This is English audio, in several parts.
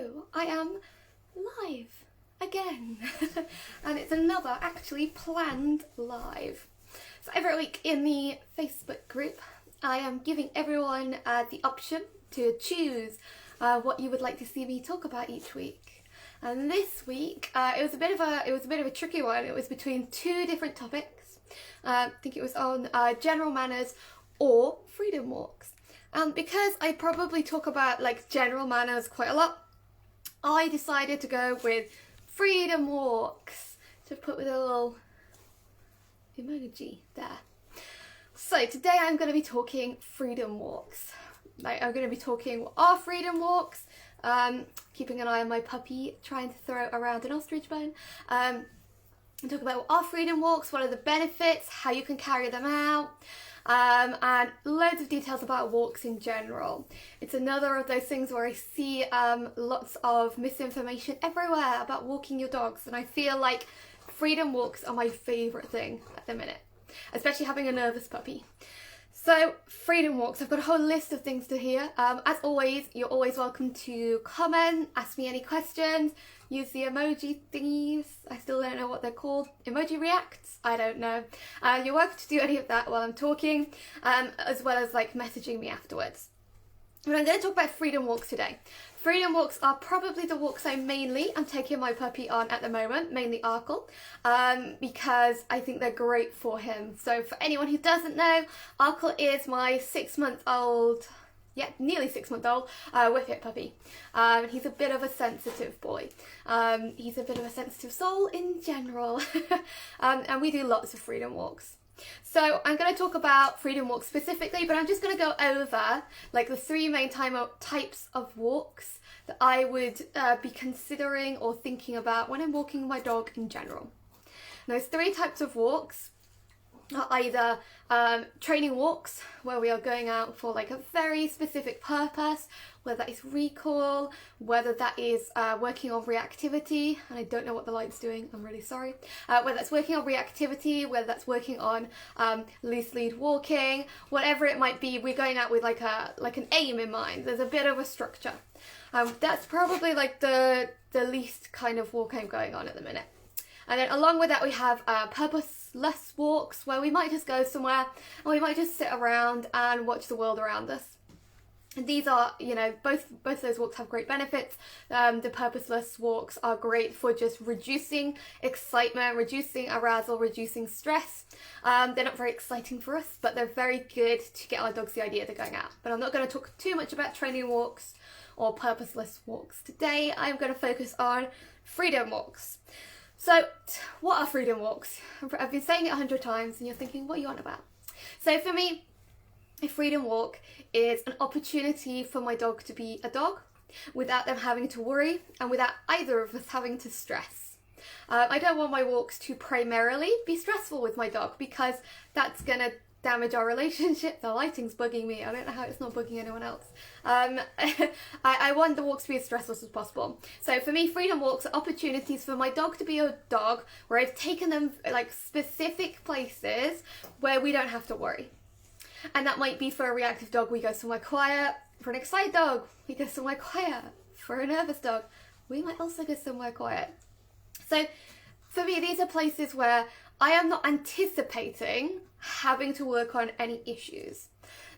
Hello, I am live again and it's another actually planned live. So every week in the Facebook group I am giving everyone the option to choose what you would like to see me talk about each week. And this week it was a bit of a tricky one. It was between two different topics. I think it was on general manners or freedom walks. And because I probably talk about like general manners quite a lot, I decided to go with freedom walks. So I've put with a little emoji there. So today I'm going to be talking freedom walks. Like, I'm going to be talking what are freedom walks, keeping an eye on my puppy trying to throw around an ostrich bone. And talk about what are freedom walks, what are the benefits, how you can carry them out. And loads of details about walks in general. It's another of those things where I see lots of misinformation everywhere about walking your dogs, and I feel like freedom walks are my favourite thing at the minute, especially having a nervous puppy. So freedom walks, I've got a whole list of things to hear. As always, you're always welcome to comment, ask me any questions, use the emoji thingies. I still don't know what they're called. Emoji reacts? I don't know. You're welcome to do any of that while I'm talking, as well as like messaging me afterwards. But I'm going to talk about freedom walks today. Freedom walks are probably the walks I'm taking my puppy on at the moment, mainly Arkle, because I think they're great for him. So for anyone who doesn't know, Arkle is my 6-month-old, nearly 6-month-old whippet puppy. He's a bit of a sensitive boy. He's a bit of a sensitive soul in general. And we do lots of freedom walks. So I'm going to talk about freedom walks specifically, but I'm just going to go over like the 3 main types of walks that I would be considering or thinking about when I'm walking my dog in general. And those 3 types of walks are either training walks, where we are going out for like a very specific purpose, whether that is recall, whether that is working on reactivity, and I don't know what the light's doing, I'm really sorry, whether that's working on reactivity, whether that's working on loose lead walking, whatever it might be, we're going out with like an aim in mind. There's a bit of a structure. That's probably like the least kind of walk I'm going on at the minute. And then along with that we have purposeless walks, where we might just go somewhere and we might just sit around and watch the world around us. And these are, both those walks have great benefits. The purposeless walks are great for just reducing excitement, reducing arousal, reducing stress. They're not very exciting for us, but they're very good to get our dogs the idea they're going out. But I'm not going to talk too much about training walks or purposeless walks today. I'm going to focus on freedom walks. So what are freedom walks? I've been saying it 100 times and you're thinking, what are you on about? So for me, a freedom walk is an opportunity for my dog to be a dog without them having to worry and without either of us having to stress. I don't want my walks to primarily be stressful with my dog, because that's going to damage our relationship. The lighting's bugging me. I don't know how it's not bugging anyone else. I want the walks to be as stressless as possible. So for me, freedom walks are opportunities for my dog to be a dog, where I've taken them like specific places where we don't have to worry. And that might be for a reactive dog, we go somewhere quiet. For an excited dog, we go somewhere quiet. For a nervous dog, we might also go somewhere quiet. So for me, these are places where I am not anticipating having to work on any issues.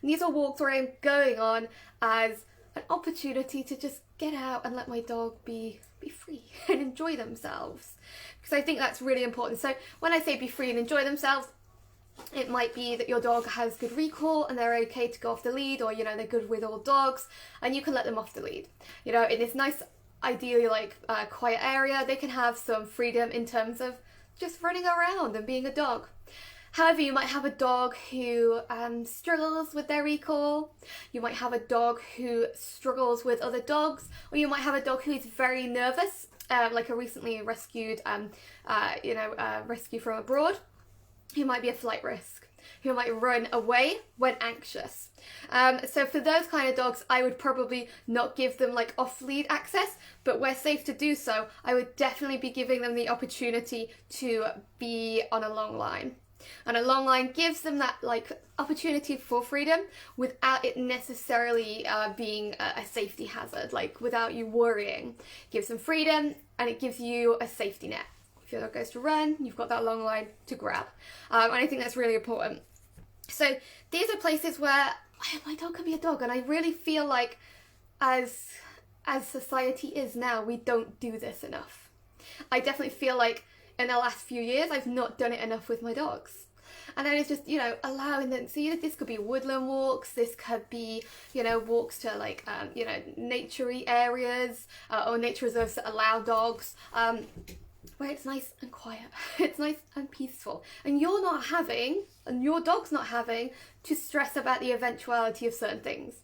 And these are walks where I'm going on as an opportunity to just get out and let my dog be free and enjoy themselves. Because I think that's really important. So when I say be free and enjoy themselves, it might be that your dog has good recall and they're okay to go off the lead, or they're good with all dogs and you can let them off the lead. In this nice, ideally quiet area, they can have some freedom in terms of just running around and being a dog. However, you might have a dog who struggles with their recall. You might have a dog who struggles with other dogs, or you might have a dog who is very nervous, like a recently rescued, rescue from abroad, who might be a flight risk, who might run away when anxious. So for those kind of dogs, I would probably not give them like off-lead access, but where safe to do so, I would definitely be giving them the opportunity to be on a long line. And a long line gives them that like opportunity for freedom without it necessarily being a safety hazard, like without you worrying. It gives them freedom and it gives you a safety net. If your dog goes to run, you've got that long line to grab. And I think that's really important. So these are places where my dog can be a dog, and I really feel like as society is now, we don't do this enough. I definitely feel like in the last few years I've not done it enough with my dogs. And then it's just, you know, allowing them, so this could be woodland walks, this could be, you know, walks to like, you know, nature-y areas or nature reserves that allow dogs, where it's nice and quiet, it's nice and peaceful. And you're not having, and your dog's not having, to stress about the eventuality of certain things.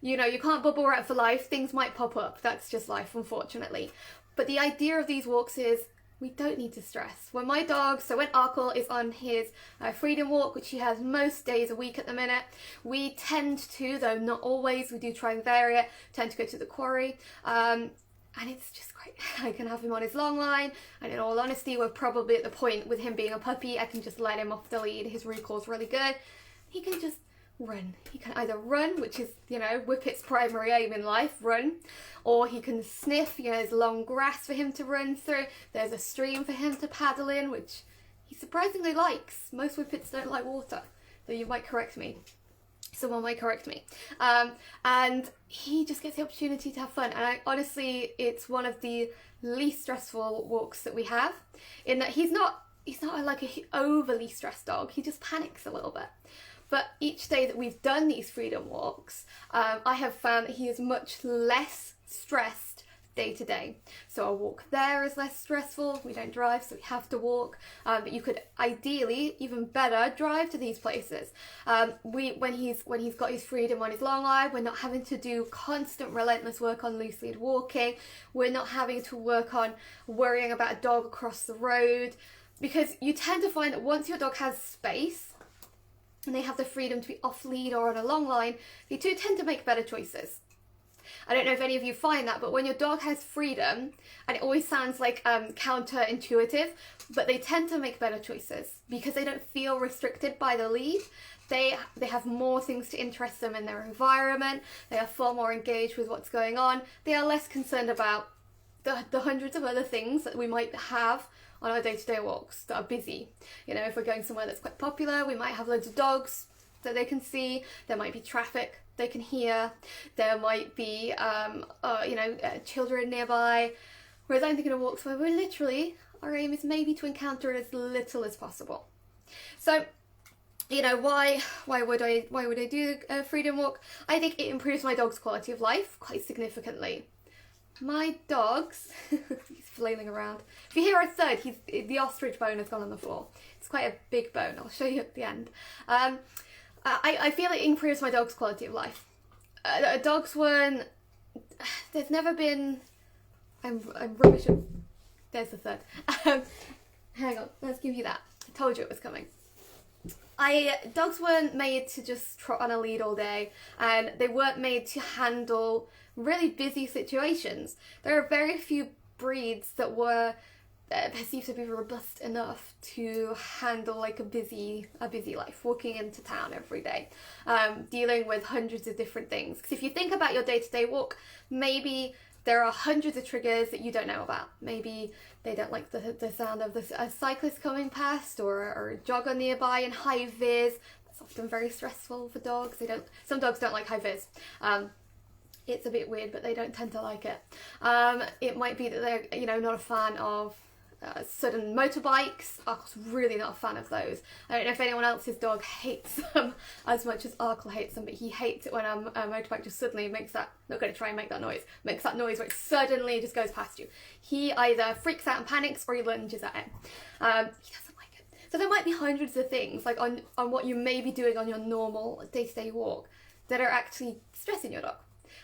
You know, you can't bubble wrap for life, things might pop up, that's just life, unfortunately. But the idea of these walks is, we don't need to stress. When my dog, so when Arkle is on his freedom walk, which he has most days a week at the minute, we tend to, though not always, we do try and vary it, tend to go to the quarry, and it's just great. I can have him on his long line, and in all honesty, we're probably at the point with him being a puppy, I can just let him off the lead, his recall's really good, he can just run. He can either run, which is, you know, Whippet's primary aim in life, run, or he can sniff, you know, there's long grass for him to run through, there's a stream for him to paddle in, which he surprisingly likes. Most Whippets don't like water, so you might correct me. Someone might correct me. And he just gets the opportunity to have fun, and honestly, it's one of the least stressful walks that we have, in that he's not like a overly stressed dog, he just panics a little bit. But each day that we've done these freedom walks, I have found that he is much less stressed day to day. So our walk there is less stressful. We don't drive, so we have to walk. But you could ideally, even better, drive to these places. When he's got his freedom on his long line, we're not having to do constant relentless work on loose lead walking. We're not having to work on worrying about a dog across the road, because you tend to find that once your dog has space, and they have the freedom to be off lead or on a long line, they do tend to make better choices. I don't know if any of you find that, but when your dog has freedom, and it always sounds like counterintuitive, but they tend to make better choices because they don't feel restricted by the lead. They have more things to interest them in their environment. They are far more engaged with what's going on. They are less concerned about the hundreds of other things that we might have on our day-to-day walks that are busy. You know, if we're going somewhere that's quite popular, we might have loads of dogs that they can see, there might be traffic they can hear, there might be children nearby, whereas I'm thinking of walks where we're literally, our aim is maybe to encounter as little as possible. So, you know, why would I do a freedom walk? I think it improves my dog's quality of life quite significantly. My dogs, he's flailing around. If you hear a thud, the ostrich bone has gone on the floor. It's quite a big bone, I'll show you at the end. I feel it improves my dog's quality of life. Dogs weren't, there's never been, I'm rubbish at, there's the thud. Hang on, let's give you that. I told you it was coming. Dogs weren't made to just trot on a lead all day, and they weren't made to handle really busy situations. There are very few breeds that were perceived to be robust enough to handle like a busy life, walking into town every day, dealing with hundreds of different things. Because if you think about your day-to-day walk, maybe there are hundreds of triggers that you don't know about. Maybe they don't like the sound of a cyclist coming past, or a jogger nearby in high vis. That's often very stressful for dogs. Some dogs don't like high vis. It's a bit weird, but they don't tend to like it. It might be that they're, you know, not a fan of sudden motorbikes. Arkle's really not a fan of those. I don't know if anyone else's dog hates them as much as Arkle hates them, but he hates it when a motorbike just suddenly makes that, not going to try and make that noise, makes that noise where it suddenly just goes past you. He either freaks out and panics, or he lunges at it. He doesn't like it. So there might be hundreds of things, like on what you may be doing on your normal day-to-day walk, that are actually stressing your dog.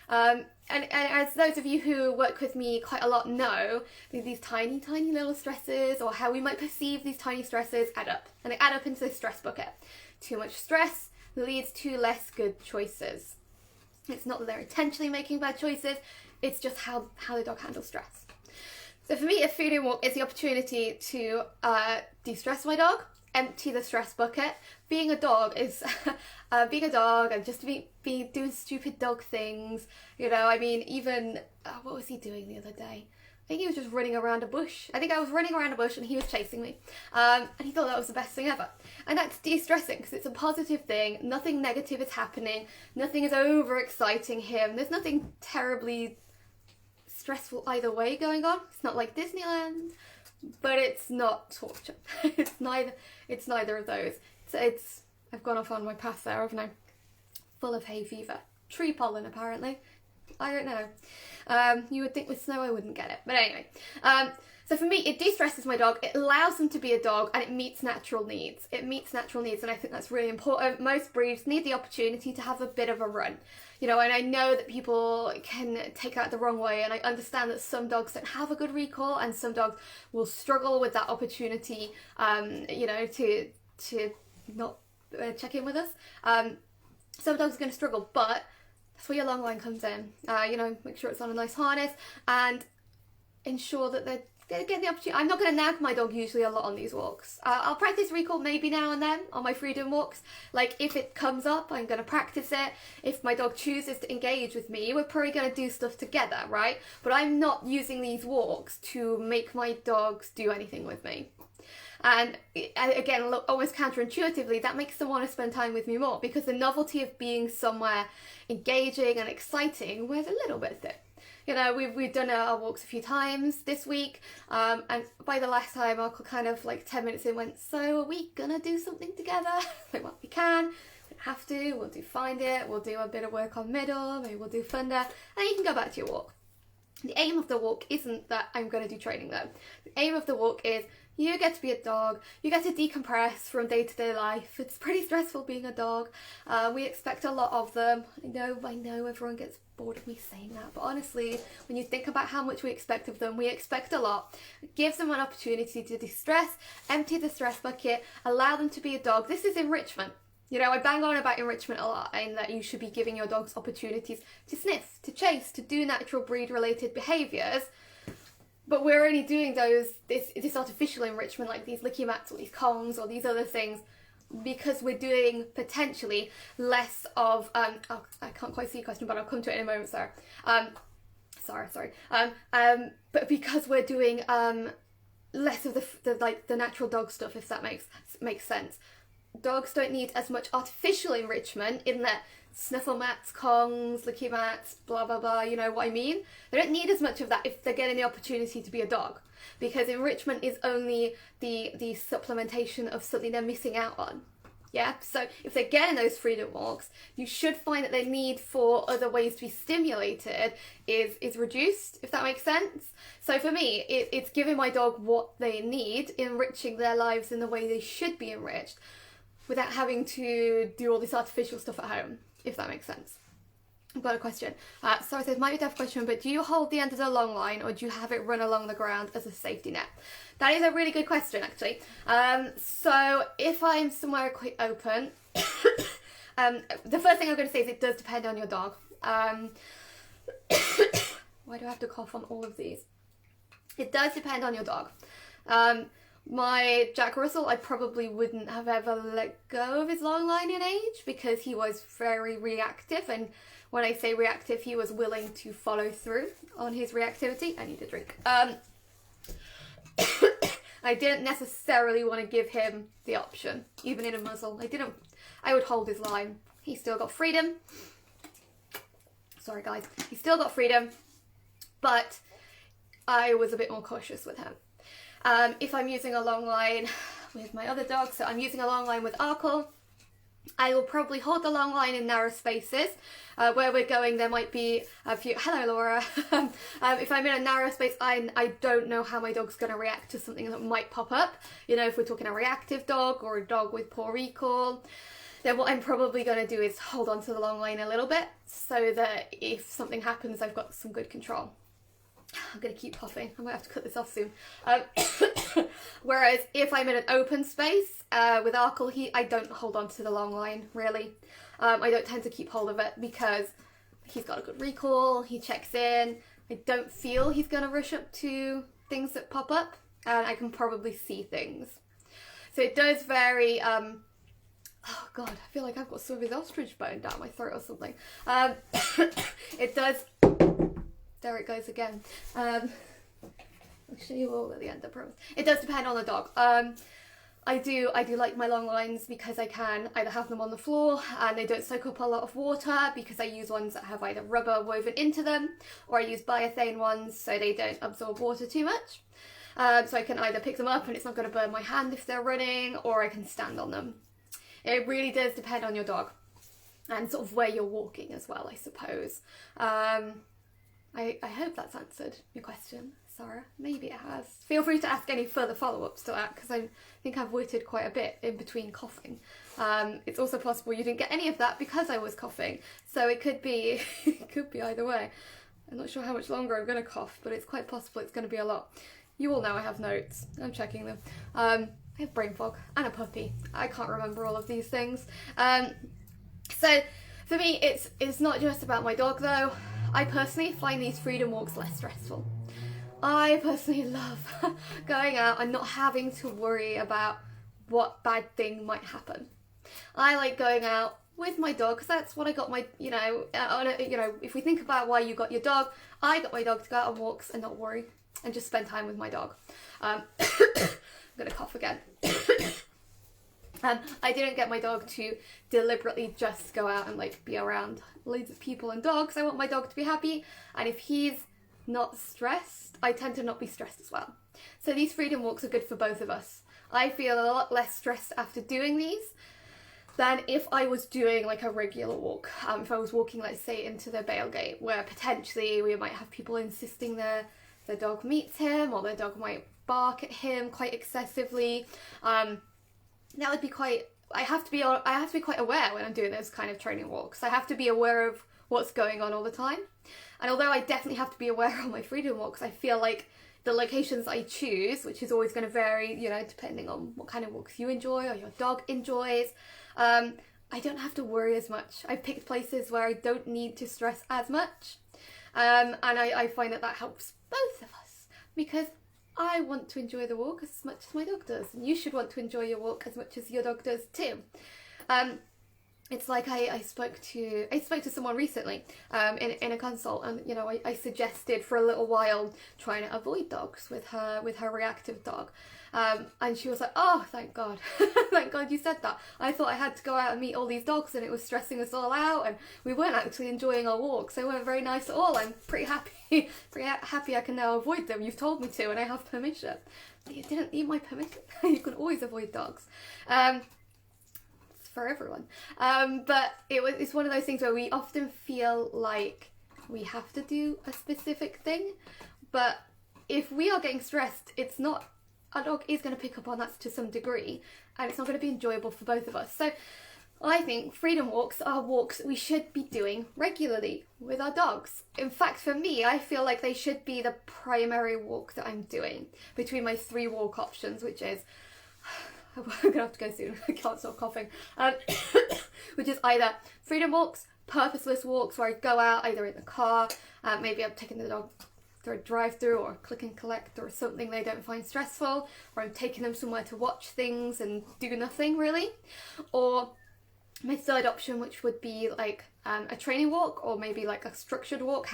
And as those of you who work with me quite a lot know, these tiny little stresses, or how we might perceive these tiny stresses, add up. And they add up into this stress bucket. Too much stress leads to less good choices. It's not that they're intentionally making bad choices, it's just how the dog handles stress. So for me, a freedom walk is the opportunity to de-stress my dog empty the stress bucket. Being a dog is being a dog and just be doing stupid dog things. You know, I mean, even what was he doing the other day? I think he was just running around a bush. I think I was running around a bush and he was chasing me. And he thought that was the best thing ever. And that's de-stressing because it's a positive thing. Nothing negative is happening. Nothing is over-exciting him. There's nothing terribly stressful either way going on. It's not like Disneyland, but it's not torture. It's neither of those. I've gone off on my path there, haven't I? Full of hay fever. Tree pollen, apparently. I don't know. You would think with snow I wouldn't get it. But anyway. So for me, it de-stresses my dog. It allows them to be a dog and it meets natural needs. It meets natural needs and I think that's really important. Most breeds need the opportunity to have a bit of a run. You know, and I know that people can take that the wrong way, and I understand that some dogs don't have a good recall and some dogs will struggle with that opportunity, you know, to not check in with us. Some dogs are going to struggle, but that's where your long line comes in. You know, make sure it's on a nice harness and ensure that they're getting the opportunity. I'm not going to nag my dog usually a lot on these walks. I'll practice recall maybe now and then on my freedom walks. Like if it comes up, I'm going to practice it. If my dog chooses to engage with me, we're probably going to do stuff together, right? But I'm not using these walks to make my dogs do anything with me. And again, look, almost counterintuitively, that makes them want to spend time with me more because the novelty of being somewhere engaging and exciting wears a little bit thin. You know, we've done our walks a few times this week, and by the last time, Uncle kind of like 10 minutes in went, so are we gonna do something together? Like, well, we can, we don't have to, we'll do find it, we'll do a bit of work on middle, maybe we'll do thunder, and you can go back to your walk. The aim of the walk isn't that I'm going to do training though. The aim of the walk is you get to be a dog, you get to decompress from day-to-day life. It's pretty stressful being a dog. We expect a lot of them. I know everyone gets bored of me saying that, but honestly, when you think about how much we expect of them, we expect a lot. It gives them an opportunity to de-stress, empty the stress bucket, allow them to be a dog. This is enrichment. You know, I bang on about enrichment a lot and that you should be giving your dogs opportunities to sniff, to chase, to do natural breed related behaviours. But we're only doing this artificial enrichment like these licky mats or these Kongs or these other things because we're doing potentially less of, I can't quite see your question, but I'll come to it in a moment, sorry. But because we're doing less of the natural dog stuff, if that makes sense. Dogs don't need as much artificial enrichment in that sniffle mats, Kongs, licky mats, blah blah blah, you know what I mean? They don't need as much of that if they're getting the opportunity to be a dog, because enrichment is only the supplementation of something they're missing out on. Yeah, so if they're getting those freedom walks, you should find that their need for other ways to be stimulated is reduced, if that makes sense. So for me, it's giving my dog what they need, enriching their lives in the way they should be enriched, without having to do all this artificial stuff at home, if that makes sense. I've got a question. Sorry, so it might be a tough question, but do you hold the end of the long line or do you have it run along the ground as a safety net? That is a really good question, actually. So if I'm somewhere quite open, the first thing I'm going to say is it does depend on your dog. Why do I have to cough on all of these? It does depend on your dog. My Jack Russell, I probably wouldn't have ever let go of his long line in age because he was very reactive, and when I say reactive, he was willing to follow through on his reactivity. I need a drink. I didn't necessarily want to give him the option, even in a muzzle. I would hold his line. He still got freedom. Sorry guys, he still got freedom, but I was a bit more cautious with him. If I'm using a long line with my other dog, so I'm using a long line with Arkle, I will probably hold the long line in narrow spaces. Where we're going, there might be a few... Hello, Laura. If I'm in a narrow space, I don't know how my dog's going to react to something that might pop up. You know, if we're talking a reactive dog or a dog with poor recall, then what I'm probably going to do is hold on to the long line a little bit so that if something happens, I've got some good control. I'm going to keep puffing. I might have to cut this off soon. Whereas if I'm in an open space with Arkle, I don't hold on to the long line, really. I don't tend to keep hold of it because he's got a good recall, he checks in. I don't feel he's going to rush up to things that pop up, and I can probably see things. So it does vary. Oh god, I feel like I've got some of his ostrich bone down my throat or something. It does. There it goes again. I'll show you all at the end, I promise. It does depend on the dog. I do like my long lines because I can either have them on the floor and they don't soak up a lot of water, because I use ones that have either rubber woven into them, or I use biothane ones so they don't absorb water too much. So I can either pick them up and it's not going to burn my hand if they're running, or I can stand on them. It really does depend on your dog and sort of where you're walking as well, I suppose. I hope that's answered your question, Sarah. Maybe it has. Feel free to ask any further follow-ups to that, because I think I've waited quite a bit in between coughing. It's also possible you didn't get any of that because I was coughing, so it could be it could be either way. I'm not sure how much longer I'm going to cough, but it's quite possible it's going to be a lot. You all know I have notes. I'm checking them. I have brain fog and a puppy. I can't remember all of these things. So for me, it's not just about my dog though. I personally find these freedom walks less stressful. I personally love going out and not having to worry about what bad thing might happen. I like going out with my dog because that's what I got my, if we think about why you got your dog, I got my dog to go out on walks and not worry and just spend time with my dog. I'm gonna cough again. I didn't get my dog to deliberately just go out and like be around loads of people and dogs. I want my dog to be happy, and if he's not stressed, I tend to not be stressed as well. So these freedom walks are good for both of us. I feel a lot less stressed after doing these than if I was doing like a regular walk. If I was walking, let's say, into the bail gate, where potentially we might have people insisting their dog meets him, or their dog might bark at him quite excessively. That would be quite. I have to be quite aware when I'm doing those kind of training walks. I have to be aware of what's going on all the time. And although I definitely have to be aware on my freedom walks, I feel like the locations I choose, which is always going to vary, depending on what kind of walks you enjoy or your dog enjoys, I don't have to worry as much. I've picked places where I don't need to stress as much. And I find that helps both of us, because I want to enjoy the walk as much as my dog does, and you should want to enjoy your walk as much as your dog does too. It's like I spoke to someone recently in a consult, and I suggested for a little while trying to avoid dogs with her reactive dog, and she was like, "Oh, thank God, thank God you said that. I thought I had to go out and meet all these dogs, and it was stressing us all out, and we weren't actually enjoying our walks. They weren't very nice at all. I'm pretty happy I can now avoid them. You've told me to, and I have permission." But you didn't need my permission. You can always avoid dogs. For everyone, but it's one of those things where we often feel like we have to do a specific thing, but if we are getting stressed, it's not, our dog is going to pick up on that to some degree, and it's not going to be enjoyable for both of us. So I think freedom walks are walks we should be doing regularly with our dogs. In fact, for me, I feel like they should be the primary walk that I'm doing between my 3 walk options, which is, I'm going to have to go soon, I can't stop coughing, which is either freedom walks, purposeless walks, where I go out either in the car, maybe I'm taking the dog through a drive-through or click and collect or something they don't find stressful, or I'm taking them somewhere to watch things and do nothing really, or my third option, which would be like a training walk, or maybe like a structured walk,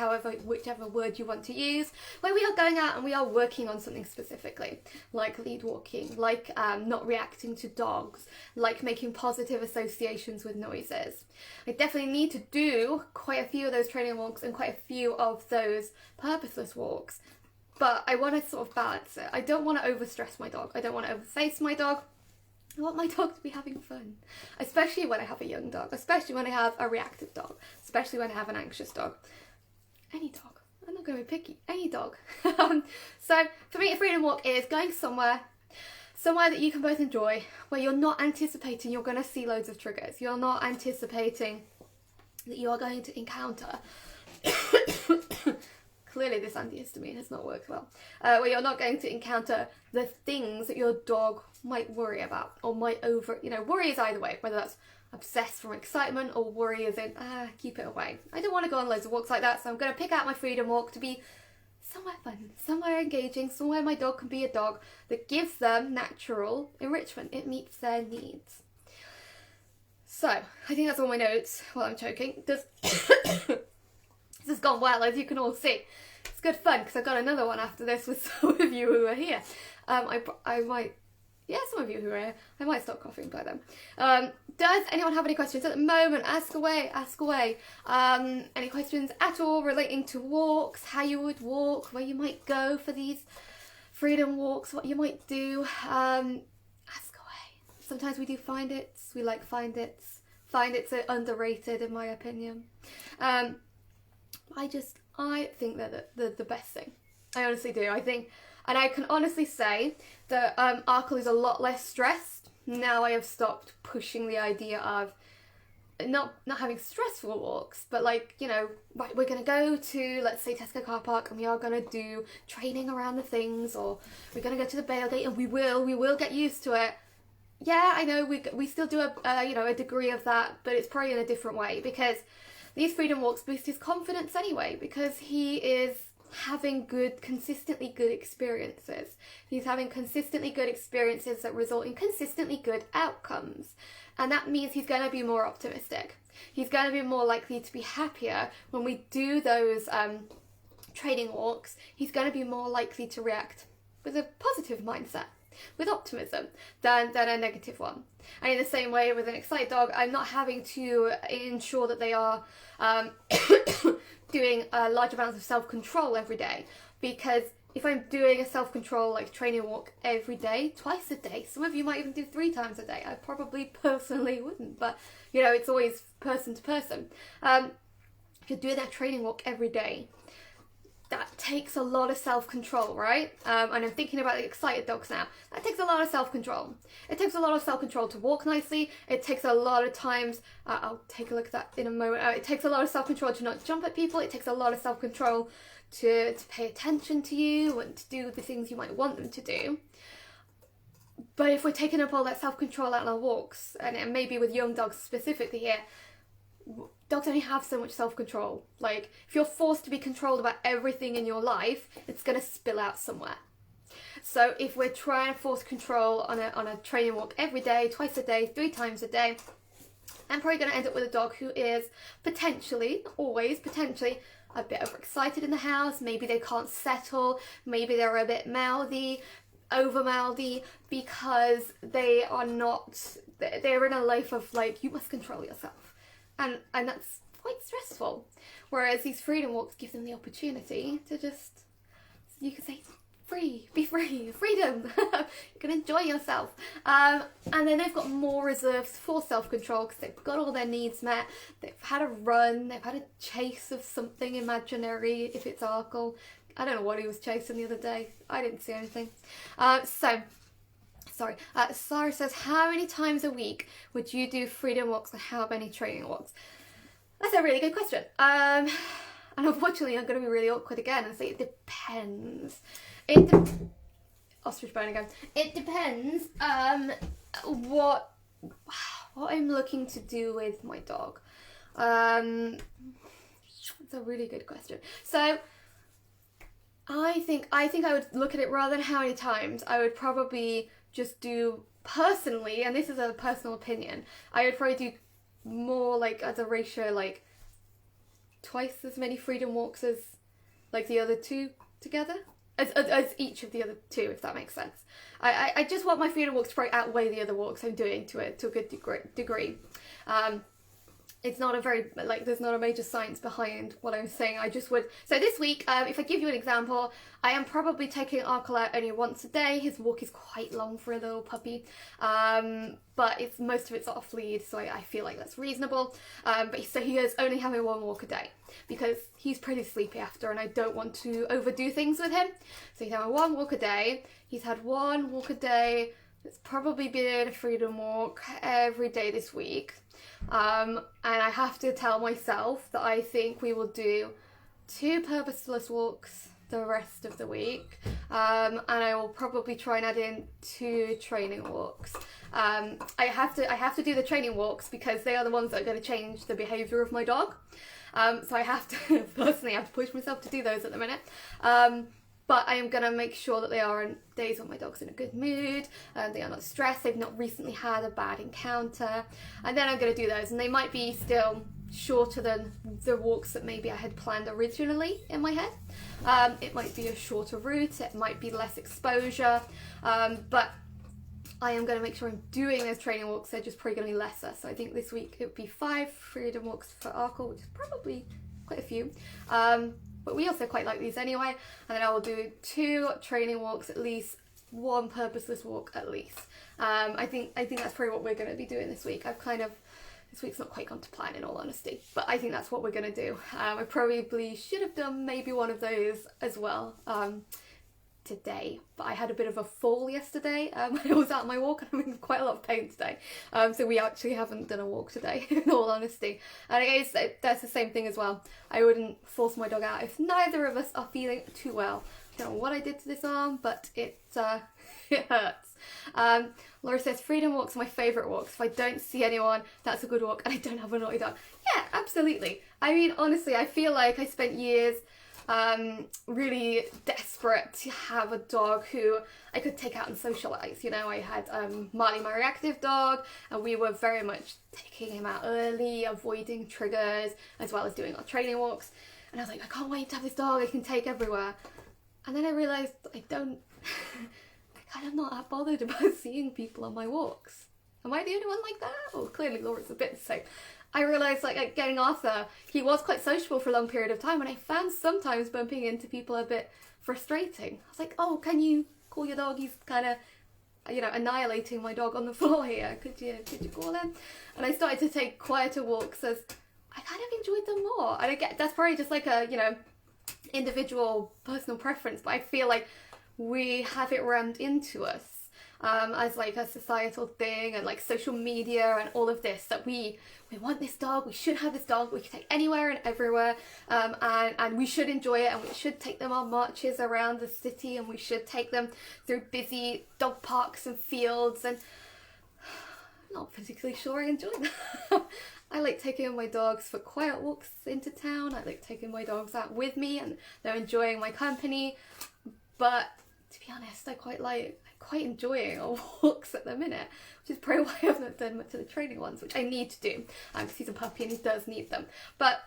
whichever word you want to use, where we are going out and we are working on something specifically, like lead walking, like not reacting to dogs, like making positive associations with noises. I definitely need to do quite a few of those training walks and quite a few of those purposeless walks, but I want to sort of balance it. I don't want to overstress my dog. I don't want to overface my dog. I want my dog to be having fun, especially when I have a young dog, especially when I have a reactive dog, especially when I have an anxious dog. Any dog. I'm not going to be picky. Any dog. So for me, a freedom walk is going somewhere that you can both enjoy, where you're not anticipating you're going to see loads of triggers. You're not anticipating that you are going to encounter clearly this antihistamine has not worked well, where you're not going to encounter the things that your dog might worry about, or might worry is either way, whether that's obsessed from excitement or worry as in, keep it away. I don't want to go on loads of walks like that, so I'm going to pick out my freedom walk to be somewhere fun, somewhere engaging, somewhere my dog can be a dog that gives them natural enrichment. It meets their needs. So, I think that's all my notes while I'm choking. This has gone well, as you can all see. It's good fun, because I've got another one after this with some of you who are here. I might... Yeah, some of you who are here. I might stop coughing by then. Does anyone have any questions at the moment? Ask away, ask away. Any questions at all relating to walks, how you would walk, where you might go for these freedom walks, what you might do? Ask away. Sometimes we do find it's. We like find it's. Find it's underrated in my opinion. I think they're the best thing. I honestly do. I think, and I can honestly say that Arkle is a lot less stressed. Now I have stopped pushing the idea of not having stressful walks, but like, you know, right, we're going to go to, let's say, Tesco car park, and we are going to do training around the things, or we're going to go to the Bailgate, and we will get used to it. Yeah, I know we still do a degree of that, but it's probably in a different way, because these freedom walks boost his confidence anyway, because he is having consistently good experiences. He's having consistently good experiences that result in consistently good outcomes. And that means he's going to be more optimistic. He's going to be more likely to be happier when we do those training walks. He's going to be more likely to react with a positive mindset, with optimism, than a negative one. And in the same way with an excited dog, I'm not having to ensure that they are doing large amounts of self-control every day, because if I'm doing a self-control like training walk every day, twice a day, some of you might even do 3 times a day. I probably personally wouldn't, but you know, it's always person to person. If you're doing that training walk every day, that takes a lot of self-control, right? And I'm thinking about the excited dogs now. That takes a lot of self-control. It takes a lot of self-control to walk nicely. It takes a lot of times, I'll take a look at that in a moment. It takes a lot of self-control to not jump at people. It takes a lot of self-control to pay attention to you and to do the things you might want them to do. But if we're taking up all that self-control out on our walks, and maybe with young dogs specifically here, dogs only have so much self-control. Like, if you're forced to be controlled about everything in your life, it's going to spill out somewhere. So if we're trying to force control on a training walk every day, twice a day, 3 times a day, I'm probably going to end up with a dog who is potentially, always potentially, a bit overexcited in the house. Maybe they can't settle. Maybe they're a bit mouthy, over mouthy, because they're in a life of like, you must control yourself. And that's quite stressful. Whereas these freedom walks give them the opportunity to just, you could say, be free, freedom. You can enjoy yourself. And then they've got more reserves for self-control because they've got all their needs met. They've had a run, they've had a chase of something imaginary, if it's Arkle. I don't know what he was chasing the other day. I didn't see anything. Sarah says, how many times a week would you do freedom walks and how many training walks? That's a really good question. And unfortunately, I'm going to be really awkward again and say it depends. Ostrich Bone again. It depends what I'm looking to do with my dog. It's a really good question. So I think I would look at it rather than how many times. I would probably just do personally, and this is a personal opinion, I would probably do more like as a ratio, like twice as many freedom walks as like the other 2 together, as each of the other 2, if that makes sense. I just want my freedom walks to probably outweigh the other walks I'm doing to a good degree. It's not a very, like, there's not a major science behind what I'm saying. I just would, so this week, if I give you an example, I am probably taking Arkle out only once a day. His walk is quite long for a little puppy, but most of it's off lead, so I feel like that's reasonable. So he is only having 1 walk a day because he's pretty sleepy after, and I don't want to overdo things with him. So he's having 1 walk a day. He's had 1 walk a day. It's probably been a freedom walk every day this week. And I have to tell myself that I think we will do 2 purposeless walks the rest of the week, and I will probably try and add in 2 training walks. I have to do the training walks because they are the ones that are going to change the behaviour of my dog. So I have to, personally, I have to push myself to do those at the minute. But I am going to make sure that they are on days when my dog's in a good mood, they are not stressed, they've not recently had a bad encounter, and then I'm going to do those, and they might be still shorter than the walks that maybe I had planned originally in my head. It might be a shorter route, it might be less exposure, but I am going to make sure I'm doing those training walks. They're just probably going to be lesser. So I think this week it would be 5 freedom walks for Arkle, which is probably quite a few. But we also quite like these anyway. And then I will do 2 training walks, at least 1 purposeless walk at least. I think that's probably what we're going to be doing this week. This week's not quite gone to plan in all honesty, but I think that's what we're going to do. I probably should have done maybe one of those as well today, but I had a bit of a fall yesterday when I was out on my walk, and I'm in quite a lot of pain today. So we actually haven't done a walk today, in all honesty. And I guess that's the same thing as well. I wouldn't force my dog out if neither of us are feeling too well. I don't know what I did to this arm, but it hurts. Laura says, freedom walks are my favourite walks. If I don't see anyone, that's a good walk, and I don't have a naughty dog. Yeah, absolutely. I mean, honestly, I feel like I spent years really desperate to have a dog who I could take out and socialise. You know, I had Marley, my reactive dog, and we were very much taking him out early, avoiding triggers, as well as doing our training walks. And I was like, I can't wait to have this dog I can take everywhere. And then I realised I don't, I kind of not that bothered about seeing people on my walks. Am I the only one like that? Well, clearly Laura's a bit the same. I realised, like getting Arthur, he was quite sociable for a long period of time, and I found sometimes bumping into people a bit frustrating. I was like, oh, can you call your dog? He's kind of, you know, annihilating my dog on the floor here. Could you call him? And I started to take quieter walks as I kind of enjoyed them more. And I get that's probably just like a, you know, individual personal preference, but I feel like we have it rammed into us as like a societal thing, and like social media and all of this, that we want this dog, we should have this dog, we can take anywhere and everywhere, and we should enjoy it, and we should take them on marches around the city, and we should take them through busy dog parks and fields, and I'm not particularly sure I enjoy that. I like taking my dogs for quiet walks into town. I like taking my dogs out with me and they're enjoying my company, but to be honest, I quite enjoying our walks at the minute, which is probably why I haven't done much of the training ones, which I need to do, because he's a puppy and he does need them. But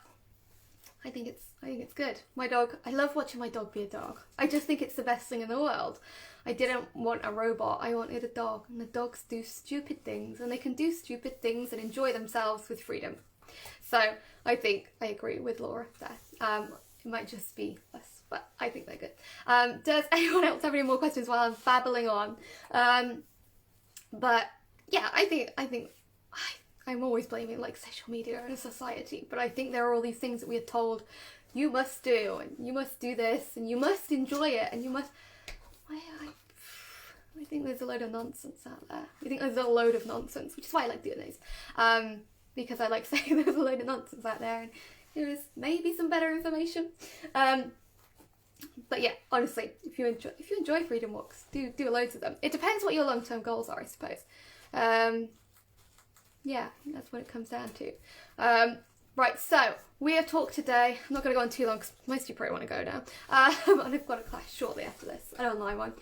I think it's good. My dog, I love watching my dog be a dog. I just think it's the best thing in the world. I didn't want a robot, I wanted a dog, and the dogs do stupid things, and they can do stupid things and enjoy themselves with freedom. So I think I agree with Laura there. It might just be us, but I think they're good. Does anyone else have any more questions while I'm babbling on? But yeah, I think I'm always blaming like social media and society, but I think there are all these things that we are told you must do, and you must do this, and you must enjoy it, and you must. I think there's a load of nonsense out there. I think there's a load of nonsense, which is why I like doing these, because I like saying there's a load of nonsense out there, and there is maybe some better information. But yeah, honestly, if you enjoy freedom walks, do loads of them. It depends what your long-term goals are, I suppose. Yeah, I think that's what it comes down to. Right, so we have talked today. I'm not going to go on too long because most of you probably want to go now. And I've got a class shortly after this, an online one.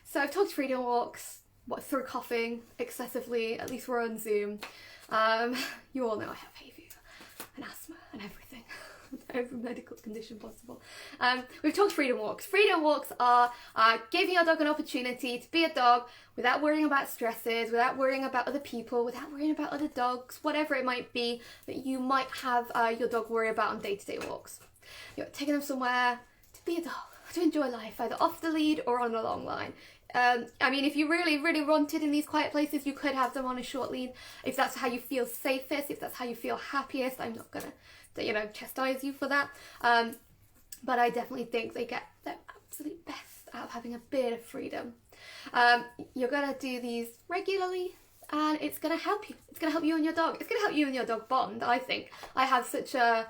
So I've talked freedom walks, through coughing excessively, at least we're on Zoom. You all know I have hay fever and asthma and everything. Every medical condition possible. We've talked freedom walks. Freedom walks are giving your dog an opportunity to be a dog without worrying about stresses, without worrying about other people, without worrying about other dogs, whatever it might be that you might have your dog worry about on day-to-day walks. You're taking them somewhere to be a dog, to enjoy life, either off the lead or on a long line. I mean, if you really, really wanted in these quiet places, you could have them on a short lead. If that's how you feel safest, if that's how you feel happiest, I'm not gonna, chastise you for that. But I definitely think they get the absolute best out of having a bit of freedom. You're gonna do these regularly, and it's gonna help you. It's gonna help you and your dog. It's gonna help you and your dog bond, I think. I have such a...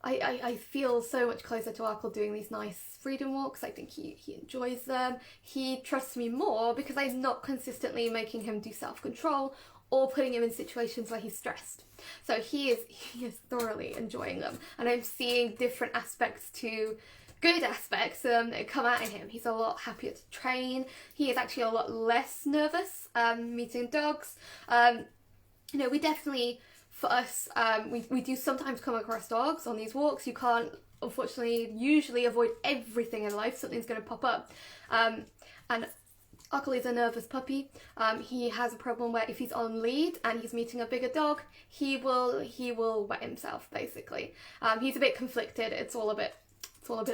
I feel so much closer to Arkle doing these nice freedom walks. I think he enjoys them. He trusts me more because I'm not consistently making him do self-control or putting him in situations where he's stressed. So he is thoroughly enjoying them, and I'm seeing different aspects to good aspects that come out in him. He's a lot happier to train. He is actually a lot less nervous meeting dogs. You know, we definitely, for us, we do sometimes come across dogs on these walks. You can't, unfortunately, usually avoid everything in life. Something's going to pop up. And Uckle is a nervous puppy. He has a problem where if he's on lead and he's meeting a bigger dog, he will wet himself, basically. He's a bit conflicted. It's all a bit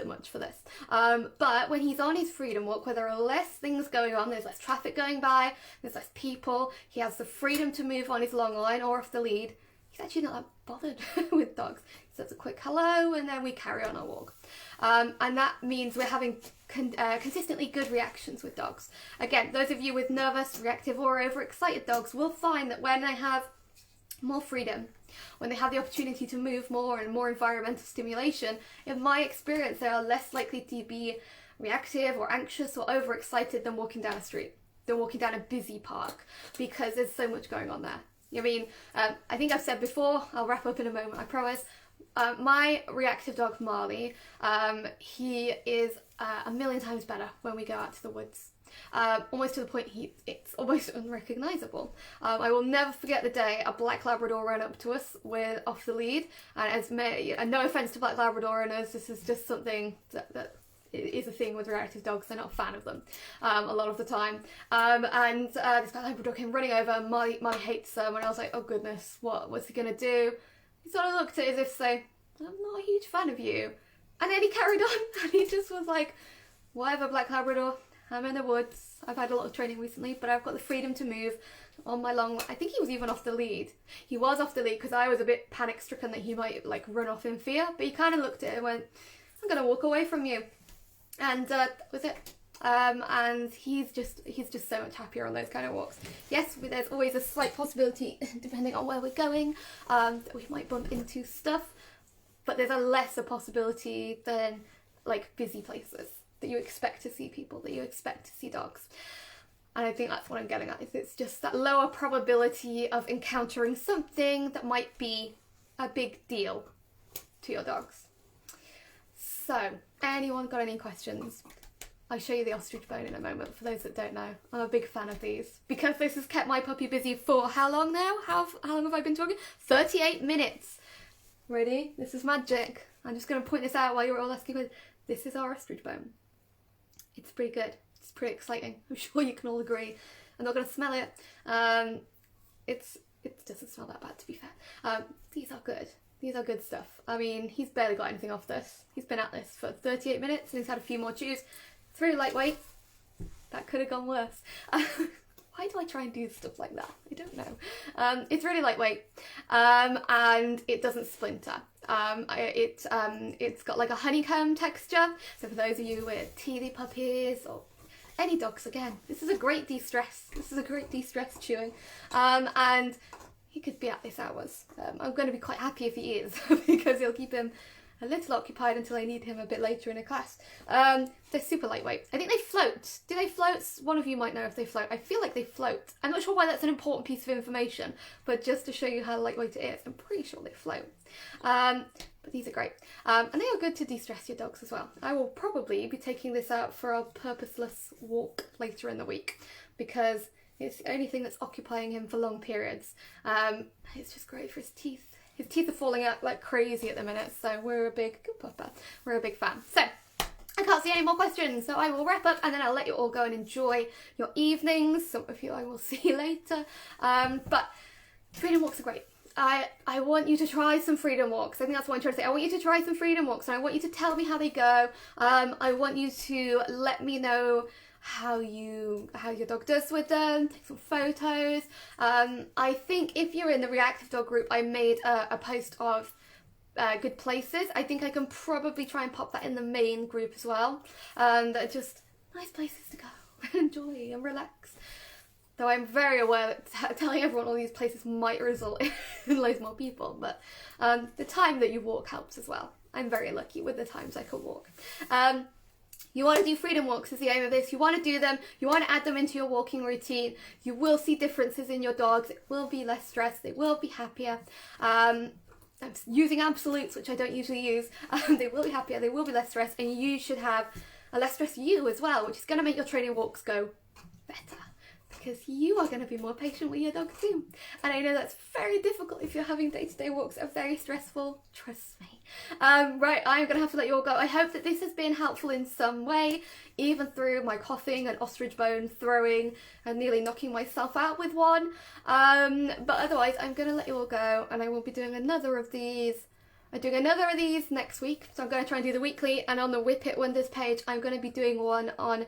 much for this. But when he's on his freedom walk, where there are less things going on, there's less traffic going by, there's less people, he has the freedom to move on his long line or off the lead, he's actually not that bothered with dogs. He says a quick hello and then we carry on our walk. And that means we're having consistently good reactions with dogs. Again, those of you with nervous, reactive or overexcited dogs will find that when they have more freedom, when they have the opportunity to move more and more environmental stimulation, in my experience, they are less likely to be reactive or anxious or overexcited than walking down a street, than walking down a busy park, because there's so much going on there. I mean, I think I've said before, I'll wrap up in a moment, I promise. My reactive dog, Marley, he is a million times better when we go out to the woods. Almost to the point it's almost unrecognisable. I will never forget the day a black Labrador ran up to us with off the lead, and no offence to black Labrador owners, this is just something that is a thing with reactive dogs. They're not a fan of them a lot of the time. And this black Labrador came running over, and Molly hates them, and I was like, oh goodness, what's he gonna do? He sort of looked at it as if to say, I'm not a huge fan of you. And then he carried on, and he just was like, whatever, black Labrador, I'm in the woods. I've had a lot of training recently, but I've got the freedom to move on my long... I think he was even off the lead. He was off the lead because I was a bit panic-stricken that he might like run off in fear, but he kind of looked at it and went, I'm going to walk away from you. And that was it. And he's just so much happier on those kind of walks. Yes, there's always a slight possibility, depending on where we're going, that we might bump into stuff, but there's a lesser possibility than like busy places that you expect to see people, that you expect to see dogs. And I think that's what I'm getting at, is it's just that lower probability of encountering something that might be a big deal to your dogs. So, anyone got any questions? I'll show you the ostrich bone in a moment, for those that don't know. I'm a big fan of these, because this has kept my puppy busy for how long now? How long have I been talking? 38 minutes. Ready? This is magic. I'm just going to point this out while you're all asking. This is our ostrich bone. It's pretty good. It's pretty exciting. I'm sure you can all agree. I'm not going to smell it. It doesn't smell that bad, to be fair. These are good. These are good stuff. I mean, he's barely got anything off this. He's been at this for 38 minutes and he's had a few more chews. It's really lightweight. That could have gone worse. Why do I try and do stuff like that? I don't know. It's really lightweight, and it doesn't splinter. It's got like a honeycomb texture. So for those of you with teething puppies or any dogs, again, this is a great de-stress. This is a great de-stress chewing, and he could be at this hours. I'm going to be quite happy if he is because he'll keep him a little occupied until I need him a bit later in a class. They're super lightweight. I think they float. Do they float? One of you might know if they float. I feel like they float. I'm not sure why that's an important piece of information, but just to show you how lightweight it is, I'm pretty sure they float. But these are great. And they are good to de-stress your dogs as well. I will probably be taking this out for a purposeless walk later in the week because it's the only thing that's occupying him for long periods. It's just great for his teeth. His teeth are falling out like crazy at the minute, so we're a big fan. So, I can't see any more questions, so I will wrap up and then I'll let you all go and enjoy your evenings. Some of you I will see later. But freedom walks are great. I want you to try some freedom walks. I think that's what I'm trying to say. I want you to try some freedom walks and I want you to tell me how they go. I want you to let me know how your dog does with them, take some photos. I think if you're in the reactive dog group, I made a post of good places. I think I can probably try and pop that in the main group as well. That are just nice places to go and enjoy and relax. Though I'm very aware that telling everyone all these places might result in loads more people, but the time that you walk helps as well. I'm very lucky with the times I can walk. You want to do freedom walks is the aim of this. You want to do them. You want to add them into your walking routine. You will see differences in your dogs. It will be less stressed. They will be happier. I'm using absolutes, which I don't usually use. They will be happier. They will be less stressed. And you should have a less stressed you as well, which is going to make your training walks go better. Because you are going to be more patient with your dog too. And I know that's very difficult if you're having day-to-day walks that are very stressful. Trust me. Right, I'm going to have to let you all go. I hope that this has been helpful in some way, even through my coughing and ostrich bone throwing and nearly knocking myself out with one. But otherwise, I'm going to let you all go, and I will be doing another of these. I'm doing another of these next week. So I'm going to try and do the weekly, and on the Whip It Wonders page, I'm going to be doing one on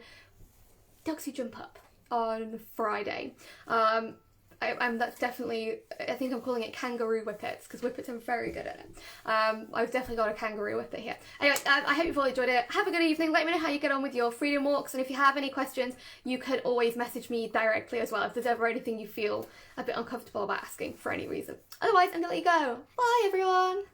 dogs who jump up on Friday. That's definitely, I think I'm calling it kangaroo whippets, because whippets are very good at it. I've definitely got a kangaroo whippet here. Anyway, I hope you've all enjoyed it. Have a good evening. Let me know how you get on with your freedom walks, and if you have any questions, you could always message me directly as well if there's ever anything you feel a bit uncomfortable about asking for any reason. Otherwise, I'm gonna let you go. Bye everyone.